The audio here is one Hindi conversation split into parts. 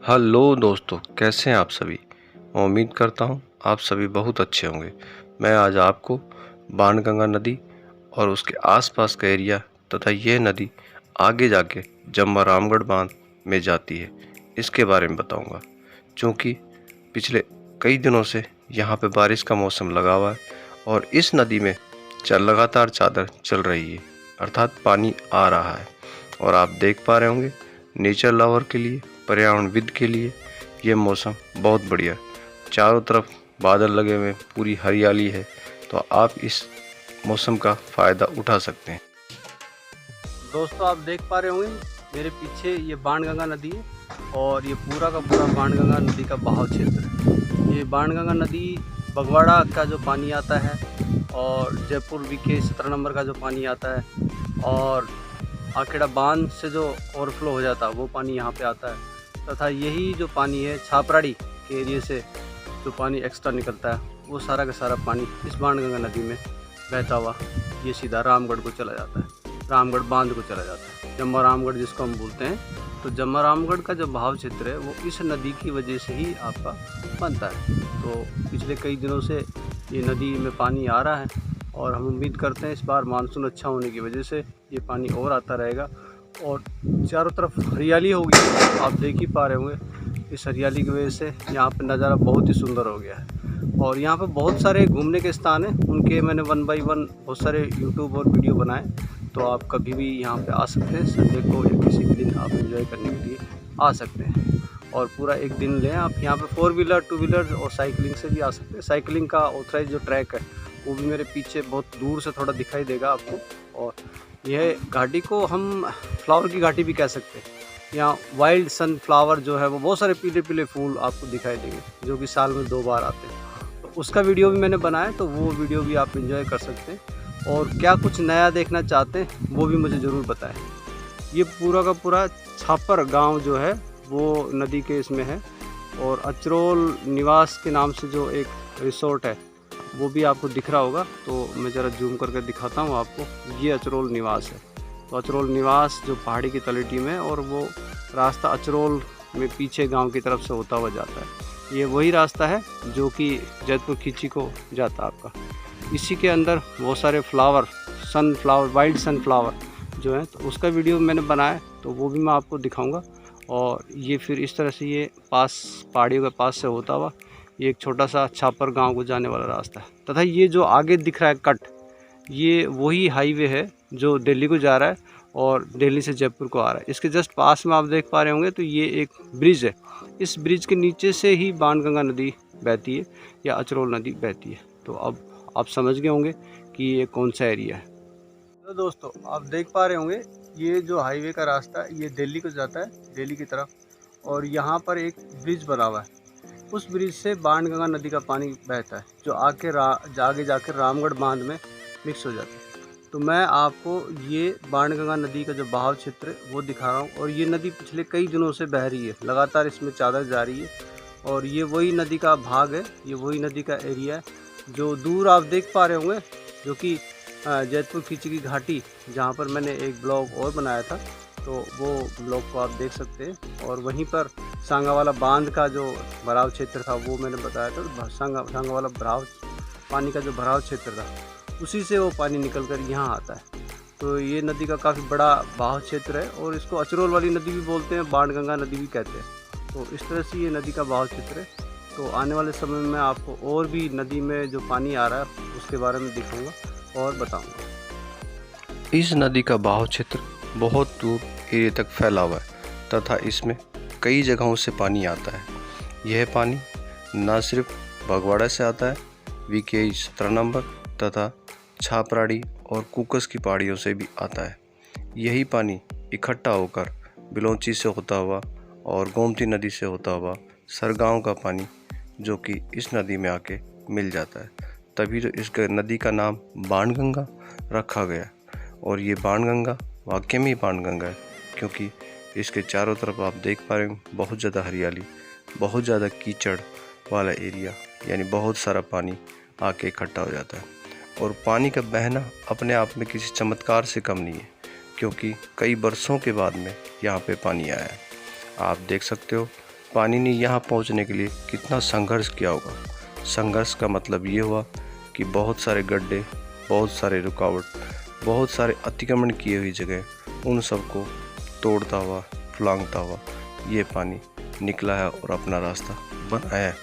हेलो दोस्तों, कैसे हैं आप सभी। मैं उम्मीद करता हूं आप सभी बहुत अच्छे होंगे। मैं आज आपको बाणगंगा नदी और उसके आसपास का एरिया तथा यह नदी आगे जाके जम्मा रामगढ़ बांध में जाती है, इसके बारे में बताऊंगा। क्योंकि पिछले कई दिनों से यहाँ पे बारिश का मौसम लगा हुआ है और इस नदी में लगातार चादर चल रही है, अर्थात पानी आ रहा है। और आप देख पा रहे होंगे, नेचर लवर के लिए, पर्यावरणविद के लिए ये मौसम बहुत बढ़िया। चारों तरफ बादल लगे हुए, पूरी हरियाली है, तो आप इस मौसम का फ़ायदा उठा सकते हैं। दोस्तों, आप देख पा रहे होंगे मेरे पीछे ये बाणगंगा नदी है और ये पूरा का पूरा बाणगंगा नदी का बहाव क्षेत्र है। ये बाणगंगा नदी बगवाड़ा का जो पानी आता है और जयपुर वीके 17 नंबर का जो पानी आता है और आखेड़ा बांध से जो ओवरफ्लो हो जाता है वो पानी यहाँ पे आता है, तथा यही जो पानी है छापराड़ी के एरिए से जो पानी एक्स्ट्रा निकलता है वो सारा का सारा पानी इस बाणगंगा नदी में बहता हुआ ये सीधा रामगढ़ को चला जाता है, रामगढ़ बांध को चला जाता है, जम्मा रामगढ़ जिसको हम बोलते हैं। तो जम्मा रामगढ़ का जो बहाव क्षेत्र है वो इस नदी की वजह से ही आपका बनता है। तो पिछले कई दिनों से ये नदी में पानी आ रहा है और हम उम्मीद करते हैं इस बार मानसून अच्छा होने की वजह से ये पानी और आता रहेगा और चारों तरफ हरियाली होगी। आप देख ही पा रहे होंगे, इस हरियाली की वजह से यहाँ पर नज़ारा बहुत ही सुंदर हो गया है। और यहाँ पर बहुत सारे घूमने के स्थान हैं, उनके मैंने 1 बाय 1 बहुत सारे यूट्यूब और वीडियो बनाए, तो आप कभी भी यहाँ पे आ सकते हैं। संडे को या किसी भी दिन आप एंजॉय करने के लिए आ सकते हैं और पूरा एक दिन लें। आप यहाँ पे 4 व्हीलर 2 व्हीलर और साइकिलिंग से भी आ सकते हैं। साइकिलिंग का ऑथराइज जो ट्रैक है वो भी मेरे पीछे बहुत दूर से थोड़ा दिखाई देगा आपको। और यह घाटी को हम फ्लावर की घाटी भी कह सकते हैं। यहाँ वाइल्ड सनफ्लावर जो है वो बहुत सारे पीले पीले फूल आपको दिखाई देंगे जो कि साल में 2 बार आते हैं। तो उसका वीडियो भी मैंने बनाया, तो वो वीडियो भी आप एंजॉय कर सकते हैं। और क्या कुछ नया देखना चाहते हैं वो भी मुझे ज़रूर बताएं। ये पूरा का पूरा छापर गांव जो है वो नदी के इसमें है और अचरोल निवास के नाम से जो एक रिसोर्ट है वो भी आपको दिख रहा होगा। तो मैं ज़रा जूम करके दिखाता हूँ आपको। ये अचरोल निवास है। तो अचरोल निवास जो पहाड़ी की तलहटी में है और वो रास्ता अचरोल में पीछे गांव की तरफ से होता हुआ जाता है। ये वही रास्ता है जो कि जैतपुर खींची को जाता है आपका। इसी के अंदर बहुत सारे फ्लावर, सनफ्लावर, वाइल्ड सनफ्लावर जो है, तो उसका वीडियो मैंने बनाया, तो वो भी मैं आपको दिखाऊंगा। और ये फिर इस तरह से ये पास पहाड़ियों के पास से होता हुआ ये एक छोटा सा छापर गांव को जाने वाला रास्ता है। तथा ये जो आगे दिख रहा है कट, ये वही हाईवे है जो दिल्ली को जा रहा है और दिल्ली से जयपुर को आ रहा है। इसके जस्ट पास में आप देख पा रहे होंगे, तो ये एक ब्रिज है। इस ब्रिज के नीचे से ही बाणगंगा नदी बहती है या अचरोल नदी बहती है। तो अब आप समझ गए होंगे कि ये कौन सा एरिया है। तो दोस्तों, आप देख पा रहे होंगे ये जो हाईवे का रास्ता है ये दिल्ली को जाता है, दिल्ली की तरफ। और यहाँ पर एक ब्रिज बना हुआ है, उस ब्रिज से बाणगंगा नदी का पानी बहता है जो आगे जाकर रामगढ़ बांध में मिक्स हो जाता है। तो मैं आपको ये बाणगंगा नदी का जो बहाव क्षेत्र है वो दिखा रहा हूँ। और ये नदी पिछले कई दिनों से बह रही है, लगातार इसमें चादर जा रही है। और ये वही नदी का भाग है, ये वही नदी का एरिया है जो दूर आप देख पा रहे होंगे, जो कि जैतपुर खींची की घाटी, जहाँ पर मैंने एक ब्लॉग और बनाया था, तो वो ब्लॉग को आप देख सकते हैं। और वहीं पर सांगावाला बांध का जो भराव क्षेत्र था वो मैंने बताया था। सांगावाला भराव पानी का जो भराव क्षेत्र था उसी से वो पानी निकल कर यहाँ आता है। तो ये नदी का काफ़ी बड़ा बहाव क्षेत्र है और इसको अचरोल वाली नदी भी बोलते हैं, बाणगंगा नदी भी कहते हैं। तो इस तरह से ये नदी का बहाव क्षेत्र है। तो आने वाले समय में आपको और भी नदी में जो पानी आ रहा है उसके बारे में दिखाऊंगा और बताऊंगा। इस नदी का बहाव क्षेत्र बहुत दूर एरिया तक फैला हुआ है तथा इसमें कई जगहों से पानी आता है। यह पानी न सिर्फ बगवाड़ा से आता है, वीके 17 नंबर तथा छापराड़ी और कुकस की पहाड़ियों से भी आता है। यही पानी इकट्ठा होकर बिलोंची से होता हुआ और गोमती नदी से होता हुआ सरगांव का पानी जो कि इस नदी में आके मिल जाता है। तभी तो इस नदी का नाम बाणगंगा रखा गया। और ये बाणगंगा वाकई में बाणगंगा है, क्योंकि इसके चारों तरफ आप देख पा रहे हो बहुत ज़्यादा हरियाली, बहुत ज़्यादा कीचड़ वाला एरिया, यानी बहुत सारा पानी आके इकट्ठा हो जाता है। और पानी का बहना अपने आप में किसी चमत्कार से कम नहीं है, क्योंकि कई बरसों के बाद में यहाँ पे पानी आया है। आप देख सकते हो पानी ने यहाँ पहुँचने के लिए कितना संघर्ष किया होगा। संघर्ष का मतलब ये हुआ कि बहुत सारे गड्ढे, बहुत सारे रुकावट, बहुत सारे अतिक्रमण किए हुई जगह, उन सबको तोड़ता हुआ, फलांगता हुआ ये पानी निकला है और अपना रास्ता बनाया है।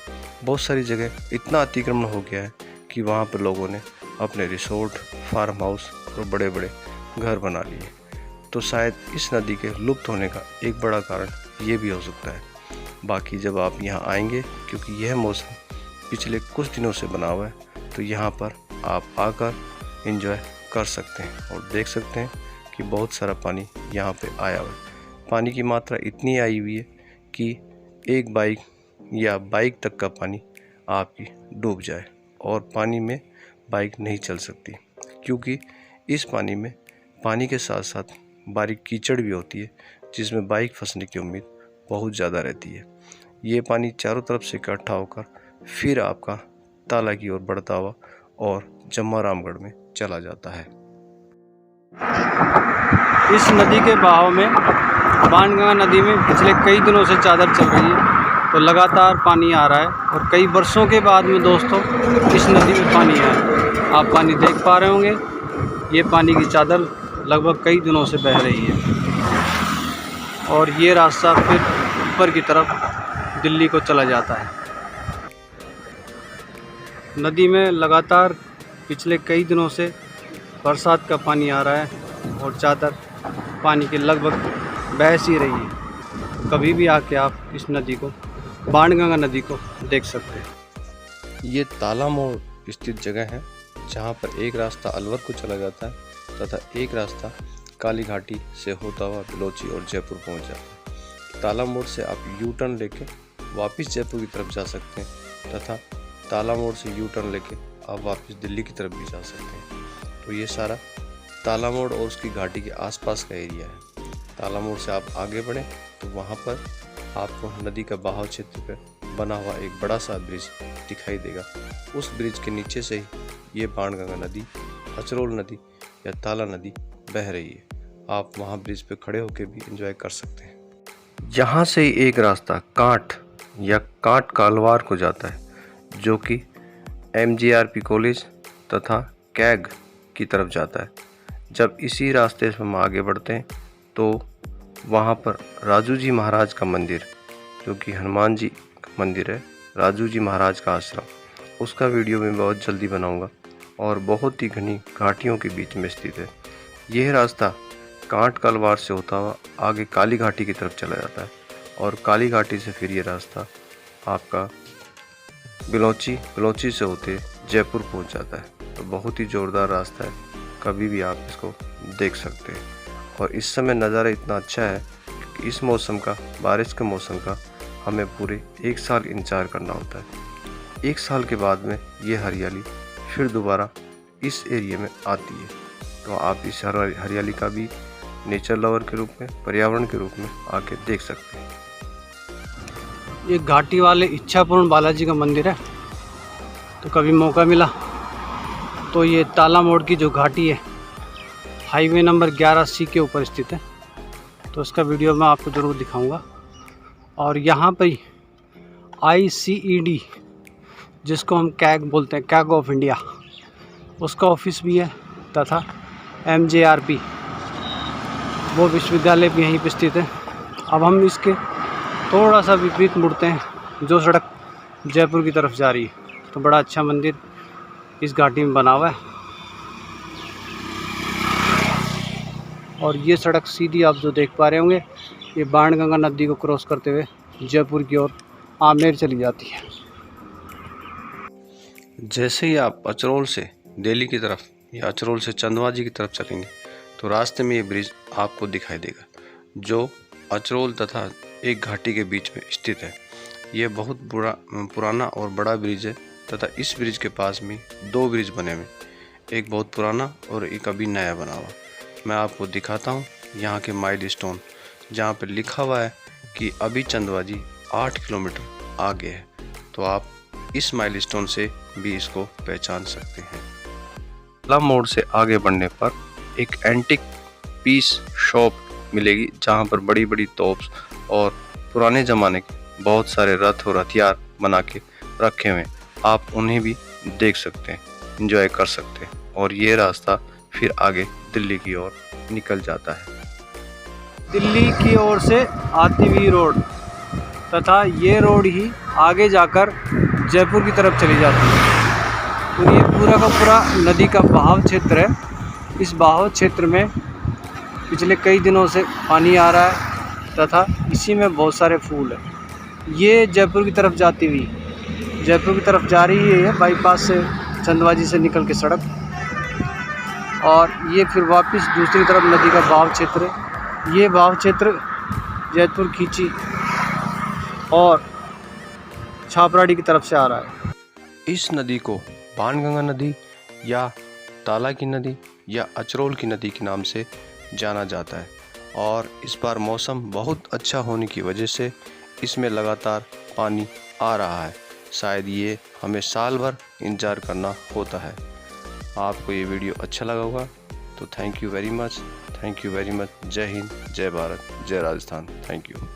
बहुत सारी जगह इतना अतिक्रमण हो गया है कि वहाँ पर लोगों ने अपने रिसोर्ट, फार्म हाउस और बड़े बड़े घर बना लिए। तो शायद इस नदी के लुप्त होने का एक बड़ा कारण ये भी हो सकता है। बाकी जब आप यहाँ आएंगे, क्योंकि यह मौसम पिछले कुछ दिनों से बना हुआ है, तो यहाँ पर आप आकर एंजॉय कर सकते हैं और देख सकते हैं कि बहुत सारा पानी यहाँ पे आया हुआ है। पानी की मात्रा इतनी आई हुई है कि एक बाइक या बाइक तक का पानी आपकी डूब जाए और पानी में बाइक नहीं चल सकती, क्योंकि इस पानी में पानी के साथ साथ बारीक कीचड़ भी होती है, जिसमें बाइक फंसने की उम्मीद बहुत ज़्यादा रहती है। ये पानी चारों तरफ से इकट्ठा होकर फिर आपका ताला की ओर बढ़ता हुआ और जम्मा रामगढ़ में चला जाता है। इस नदी के बहाव में, बाणगंगा नदी में पिछले कई दिनों से चादर चल रही है, तो लगातार पानी आ रहा है और कई वर्षों के बाद में दोस्तों इस नदी में पानी आया। आप पानी देख पा रहे होंगे, ये पानी की चादर लगभग कई दिनों से बह रही है और ये रास्ता फिर ऊपर की तरफ दिल्ली को चला जाता है। नदी में लगातार पिछले कई दिनों से बरसात का पानी आ रहा है और चादर पानी के लगभग बह सी रही है। कभी भी आके आप इस नदी को, बाणगंगा नदी को देख सकते हैं। ये ताला मोड़ स्थित जगह है, जहाँ पर एक रास्ता अलवर को चला जाता है तथा एक रास्ता काली घाटी से होता हुआ बलोची और जयपुर पहुँच जाता है। ताला मोड़ से आप यू टर्न लेके वापस जयपुर की तरफ जा सकते हैं तथा ताला मोड़ से यू टर्न लेके आप वापस दिल्ली की तरफ भी जा सकते हैं। तो ये सारा ताला मोड़ और उसकी घाटी के आसपास का एरिया है। ताला मोड़ से आप आगे बढ़ें तो वहाँ पर आपको नदी का बहाव क्षेत्र पर बना हुआ एक बड़ा सा ब्रिज दिखाई देगा। उस ब्रिज के नीचे से ही ये बाणगंगा नदी, अचरोल नदी या ताला नदी बह रही है। आप वहाँ ब्रिज पे खड़े होकर भी एंजॉय कर सकते हैं। यहाँ से ही एक रास्ता कांट या कांट कालवार को जाता है, जो कि MGRP कॉलेज तथा कैग की तरफ जाता है। जब इसी रास्ते से हम आगे बढ़ते हैं तो वहाँ पर राजू जी महाराज का मंदिर, जो कि हनुमान जी का मंदिर है, राजू जी महाराज का आश्रम, उसका वीडियो मैं बहुत जल्दी बनाऊंगा और बहुत ही घनी घाटियों के बीच में स्थित है। यह रास्ता कांट कलवार से होता हुआ आगे काली घाटी की तरफ चला जाता है और काली घाटी से फिर ये रास्ता आपका बलोची से होते जयपुर पहुंच जाता है। तो बहुत ही ज़ोरदार रास्ता है, कभी भी आप इसको देख सकते हैं। और इस समय नज़ारा इतना अच्छा है कि इस मौसम का, बारिश के मौसम का, हमें पूरे एक साल इंतज़ार करना होता है। एक साल के बाद में ये हरियाली फिर दोबारा इस एरिया में आती है। तो आप इस हरियाली का भी नेचर लवर के रूप में, पर्यावरण के रूप में आके देख सकते हैं। ये घाटी वाले इच्छापूर्ण बालाजी का मंदिर है, तो कभी मौका मिला तो ये ताला मोड़ की जो घाटी है, हाईवे नंबर 11C के ऊपर स्थित है, तो इसका वीडियो मैं आपको ज़रूर दिखाऊंगा। और यहाँ पर ICED, जिसको हम कैग बोलते हैं, कैग ऑफ इंडिया, उसका ऑफिस भी है तथा MJRP वो विश्वविद्यालय भी यहीं पर स्थित है। अब हम इसके थोड़ा सा विपरीत मुड़ते हैं, जो सड़क जयपुर की तरफ जा रही है। तो बड़ा अच्छा मंदिर इस घाटी में बना हुआ है और ये सड़क सीधी आप जो देख पा रहे होंगे, ये बाणगंगा नदी को क्रॉस करते हुए जयपुर की ओर आमेर चली जाती है। जैसे ही आप अचरोल से दिल्ली की तरफ या अचरोल से चंदवाजी की तरफ चलेंगे तो रास्ते में ये ब्रिज आपको दिखाई देगा, जो अचरोल तथा एक घाटी के बीच में स्थित है। ये बहुत पुराना और बड़ा ब्रिज है तथा इस ब्रिज के पास में 2 ब्रिज बने हुए, एक बहुत पुराना और एक अभी नया बना हुआ। मैं आपको दिखाता हूँ यहाँ के माइलस्टोन, जहाँ पर लिखा हुआ है कि अभी चंदवाजी 8 किलोमीटर आगे है। तो आप इस माइलस्टोन से भी इसको पहचान सकते हैं। ताला मोड़ से आगे बढ़ने पर एक एंटिक पीस शॉप मिलेगी, जहाँ पर बड़ी बड़ी तोप्स और पुराने ज़माने के बहुत सारे रथ और हथियार बना के रखे हुए हैं, आप उन्हें भी देख सकते हैं, एंजॉय कर सकते हैं। और ये रास्ता फिर आगे दिल्ली की ओर निकल जाता है। दिल्ली की ओर से आती हुई रोड तथा ये रोड ही आगे जाकर जयपुर की तरफ चली जाती है। तो ये पूरा का पूरा नदी का बहाव क्षेत्र है। इस बहाव क्षेत्र में पिछले कई दिनों से पानी आ रहा है तथा इसी में बहुत सारे फूल हैं। ये जयपुर की तरफ जाती हुई जयपुर की तरफ जा रही है बाईपास से, चंदवाजी से निकल के सड़क, और ये फिर वापस दूसरी तरफ नदी का बहाव क्षेत्र है। ये बहाव क्षेत्र जयपुर खींची और छापराड़ी की तरफ से आ रहा है। इस नदी को बाणगंगा नदी या ताला की नदी या अचरोल की नदी के नाम से जाना जाता है। और इस बार मौसम बहुत अच्छा होने की वजह से इसमें लगातार पानी आ रहा है। शायद ये हमें साल भर इंतज़ार करना होता है। आपको ये वीडियो अच्छा लगा होगा तो थैंक यू वेरी मच। जय हिंद, जय भारत, जय राजस्थान। Thank you.